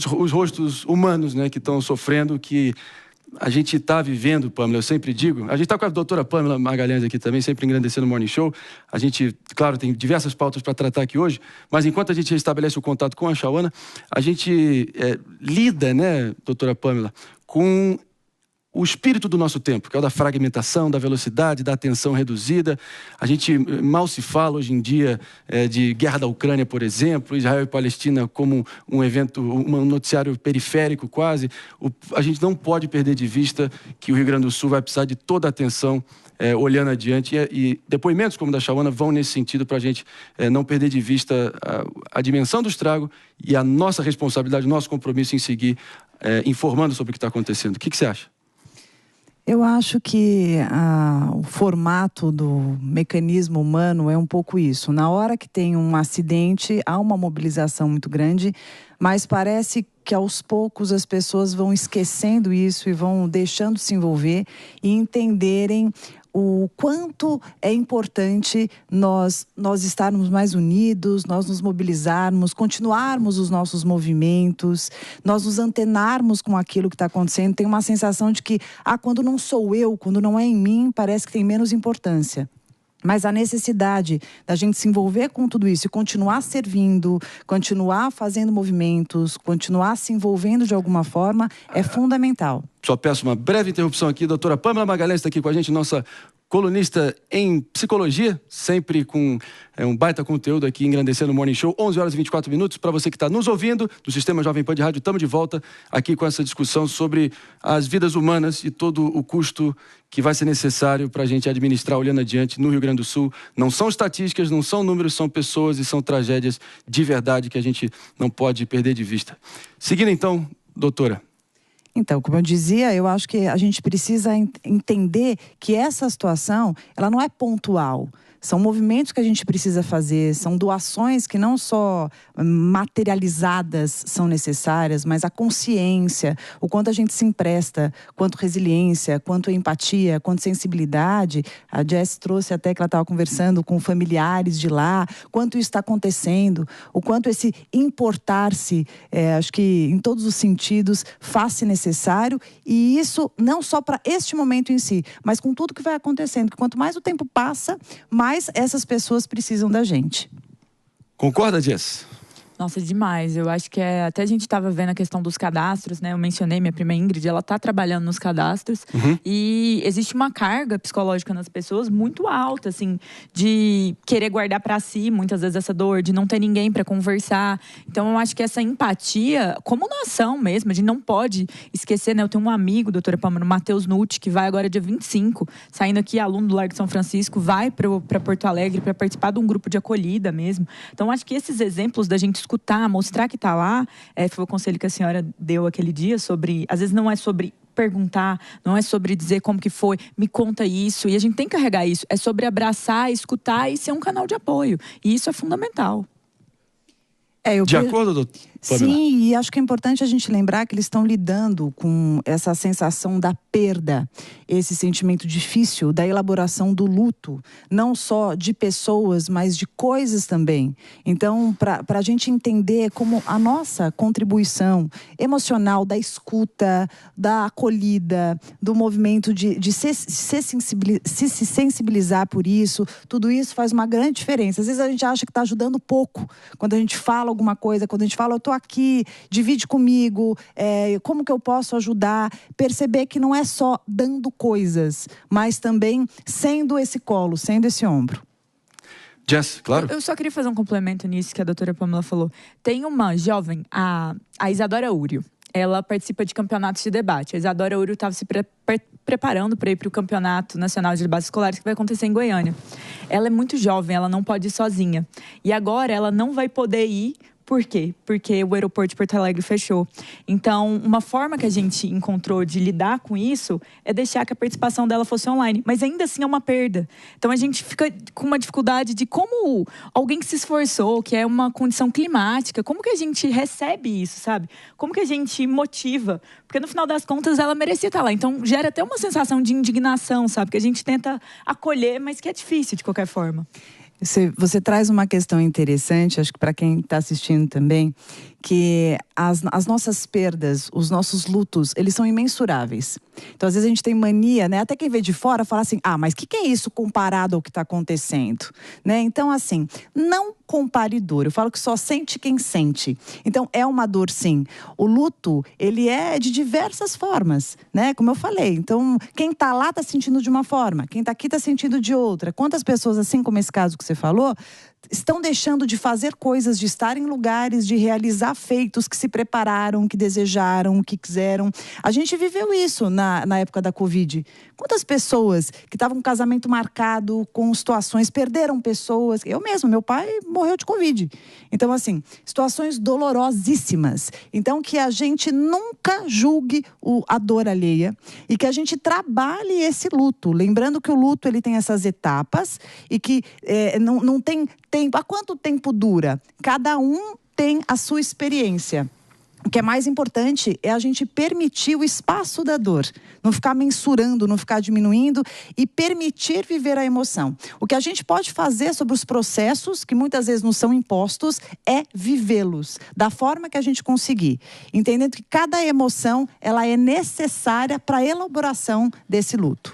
os rostos humanos, né, que estão sofrendo, que a gente está vivendo, Pamela, eu sempre digo. A gente está com a doutora Pamela Magalhães aqui também, sempre engrandecendo o Morning Show. A gente, claro, tem diversas pautas para tratar aqui hoje, mas enquanto a gente restabelece o contato com a Chauana, a gente lida, né, doutora Pamela, com o espírito do nosso tempo, que é o da fragmentação, da velocidade, da atenção reduzida. A gente mal se fala hoje em dia de guerra da Ucrânia, por exemplo, Israel e Palestina como um evento, um noticiário periférico quase. A gente não pode perder de vista que o Rio Grande do Sul vai precisar de toda a atenção olhando adiante. E depoimentos como o da Chauana vão nesse sentido para a gente não perder de vista a dimensão do estrago e a nossa responsabilidade, o nosso compromisso em seguir informando sobre o que está acontecendo. O que você acha? Eu acho que o formato do mecanismo humano é um pouco isso. Na hora que tem um acidente, há uma mobilização muito grande, mas parece que aos poucos as pessoas vão esquecendo isso e vão deixando se envolver e entenderem o quanto é importante nós estarmos mais unidos, nós nos mobilizarmos, continuarmos os nossos movimentos, nós nos antenarmos com aquilo que está acontecendo. Tem uma sensação de que, quando não sou eu, quando não é em mim, parece que tem menos importância. Mas a necessidade da gente se envolver com tudo isso e continuar servindo, continuar fazendo movimentos, continuar se envolvendo de alguma forma, é fundamental. Só peço uma breve interrupção aqui. Doutora Pamela Magalhães está aqui com a gente, nossa colunista em psicologia, sempre com um baita conteúdo aqui, engrandecendo o Morning Show, 11 horas e 24 minutos. Para você que está nos ouvindo, do Sistema Jovem Pan de Rádio, estamos de volta aqui com essa discussão sobre as vidas humanas e todo o custo que vai ser necessário para a gente administrar olhando adiante no Rio Grande do Sul. Não são estatísticas, não são números, são pessoas e são tragédias de verdade que a gente não pode perder de vista. Seguindo então, doutora. Então, como eu dizia, eu acho que a gente precisa entender que essa situação, ela não é pontual. São movimentos que a gente precisa fazer, são doações que não só materializadas são necessárias, mas a consciência, o quanto a gente se empresta, quanto resiliência, quanto empatia, quanto sensibilidade. A Jess trouxe até que ela estava conversando com familiares de lá, quanto isso está acontecendo, o quanto esse importar-se, acho que em todos os sentidos, faz-se necessário, e isso não só para este momento em si, mas com tudo que vai acontecendo, que quanto mais o tempo passa, mais essas pessoas precisam da gente. Concorda, Jess? Nossa, demais. Eu acho que até a gente estava vendo a questão dos cadastros, né? Eu mencionei minha prima Ingrid, ela está trabalhando nos cadastros. E existe uma carga psicológica nas pessoas muito alta, assim, de querer guardar para si, muitas vezes, essa dor, de não ter ninguém para conversar. Então, eu acho que essa empatia, como nação mesmo, a gente não pode esquecer, né? Eu tenho um amigo, doutora Pamela, o Matheus Nutti, que vai agora dia 25, saindo aqui, aluno do Largo de São Francisco, vai para Porto Alegre para participar de um grupo de acolhida mesmo. Então, acho que esses exemplos da gente escutar, mostrar que está lá, foi o conselho que a senhora deu aquele dia sobre, às vezes não é sobre perguntar, não é sobre dizer como que foi, me conta isso, e a gente tem que carregar isso, é sobre abraçar, escutar e ser um canal de apoio, e isso é fundamental. De acordo, doutor? Sim, e acho que é importante a gente lembrar que eles estão lidando com essa sensação da perda, esse sentimento difícil da elaboração do luto, não só de pessoas, mas de coisas também. Então, para a gente entender como a nossa contribuição emocional da escuta, da acolhida, do movimento de se sensibilizar por isso, tudo isso faz uma grande diferença. Às vezes a gente acha que está ajudando pouco, quando a gente fala alguma coisa, quando a gente fala, eu estou aqui, divide comigo, como que eu posso ajudar? Perceber que não é só dando coisas, mas também sendo esse colo, sendo esse ombro. Jess, claro. Eu só queria fazer um complemento nisso que a doutora Pamela falou. Tem uma jovem, a Isadora Úrio. Ela participa de campeonatos de debate. A Isadora Úrio estava se preparando para ir para o Campeonato Nacional de Debates Escolares que vai acontecer em Goiânia. Ela é muito jovem, ela não pode ir sozinha. E agora ela não vai poder ir. Por quê? Porque o aeroporto de Porto Alegre fechou. Então, uma forma que a gente encontrou de lidar com isso é deixar que a participação dela fosse online. Mas ainda assim é uma perda. Então, a gente fica com uma dificuldade de como alguém que se esforçou, que é uma condição climática, como que a gente recebe isso, sabe? Como que a gente motiva? Porque, no final das contas, ela merecia estar lá. Então, gera até uma sensação de indignação, sabe? Que a gente tenta acolher, mas que é difícil de qualquer forma. Você traz uma questão interessante, acho que para quem está assistindo também, que as nossas perdas, os nossos lutos, eles são imensuráveis. Então, às vezes a gente tem mania, né? Até quem vê de fora fala assim, mas o que é isso comparado ao que está acontecendo? Né? Então, assim, não compare dor. Eu falo que só sente quem sente. Então, é uma dor, sim. O luto, ele é de diversas formas, né? Como eu falei. Então, quem está lá está sentindo de uma forma, quem está aqui está sentindo de outra. Quantas pessoas, assim como esse caso que você falou, estão deixando de fazer coisas, de estar em lugares, de realizar feitos que se prepararam, que desejaram, que quiseram. A gente viveu isso na época da Covid. Quantas pessoas que estavam com casamento marcado, com situações, perderam pessoas. Eu mesmo, meu pai morreu de Covid. Então, assim, situações dolorosíssimas. Então, que a gente nunca julgue a dor alheia e que a gente trabalhe esse luto. Lembrando que o luto, ele tem essas etapas e que não tem tempo. Há quanto tempo dura? Cada um tem a sua experiência. O que é mais importante é a gente permitir o espaço da dor. Não ficar mensurando, não ficar diminuindo e permitir viver a emoção. O que a gente pode fazer sobre os processos, que muitas vezes nos são impostos, é vivê-los da forma que a gente conseguir. Entendendo que cada emoção, ela é necessária para a elaboração desse luto.